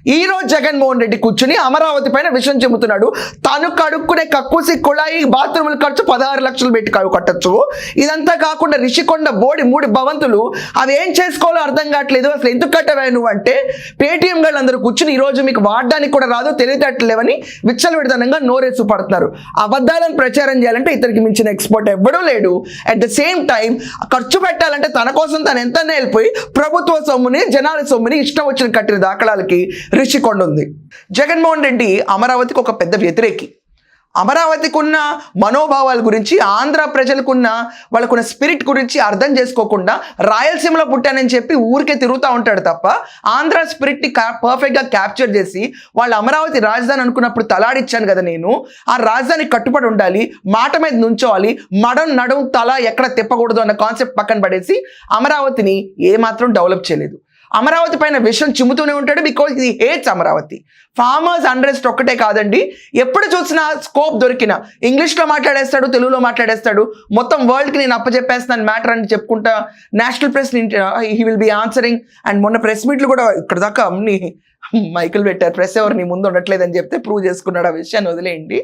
ఈ రోజు జగన్మోహన్ రెడ్డి కూర్చుని అమరావతి పైన విషయం చెబుతున్నాడు. తను కడుక్కునే కక్కుసి కుళాయి బాత్రూముల ఖర్చు 16 లక్షలు పెట్టి కట్టచ్చు. ఇదంతా కాకుండా రిషికొండ బోడి 3 భవంతులు అవి ఏం చేసుకోవాలో అర్థం కావట్లేదు. అసలు ఎందుకు కట్టవా నువ్వు అంటే పేటీఎం గాళ్ళందరూ కూర్చుని ఈ రోజు మీకు వాడడానికి కూడా రాదు, తెలివితేటలేవని విచ్చలవిడతనంగా నోరేసు పడుతున్నారు. అబద్ధాలను ప్రచారం చేయాలంటే ఇతనికి మించిన ఎక్స్పర్ట్ ఎవ్వడూ లేడు. అట్ ద సేమ్ టైం ఖర్చు పెట్టాలంటే తన కోసం తను ఎంత వెళ్ళిపోయి ప్రభుత్వ సొమ్ముని జనాల సొమ్ముని ఇష్టం వచ్చిన కట్టిన దాఖలాలకి రిషికొండ ఉంది. జగన్మోహన్ రెడ్డి అమరావతికి ఒక పెద్ద వ్యతిరేకి. అమరావతికి ఉన్న మనోభావాల గురించి, ఆంధ్ర ప్రజలకున్న వాళ్ళకున్న స్పిరిట్ గురించి అర్థం చేసుకోకుండా రాయలసీమలో పుట్టానని చెప్పి ఊరికే తిరుగుతూ ఉంటాడు తప్ప ఆంధ్ర స్పిరిట్ని పర్ఫెక్ట్గా క్యాప్చర్ చేసి వాళ్ళు అమరావతి రాజధాని అనుకున్నప్పుడు తలాడిచ్చాను కదా నేను, ఆ రాజధాని కట్టుబడి ఉండాలి, మాట మీద నుంచోవాలి, నడుం తల ఎక్కడ తిప్పకూడదు అన్న కాన్సెప్ట్ పక్కన పడేసి అమరావతిని ఏమాత్రం డెవలప్ చేయలేదు. అమరావతి పైన విషయం చిమ్ముతూనే ఉంటాడు బికాజ్ ఇది హేట్స్ అమరావతి. ఫార్మర్స్ అండ్రెస్ట్ ఒక్కటే కాదండి, ఎప్పుడు చూసినా స్కోప్ దొరికిన ఇంగ్లీష్లో మాట్లాడేస్తాడు, తెలుగులో మాట్లాడేస్తాడు, మొత్తం వరల్డ్కి నేను అప్పచెప్పేస్తున్నాను మ్యాటర్ అని చెప్పుకుంటా national press he will be answering. And మొన్న ప్రెస్ మీట్లు కూడా ఇక్కడ దాకా అన్ని మైకులు పెట్టారు, ప్రెస్ ఎవరు నీ ముందు ఉండట్లేదని చెప్తే ప్రూవ్ చేసుకున్నాడు. ఆ విషయాన్ని వదిలేయండి.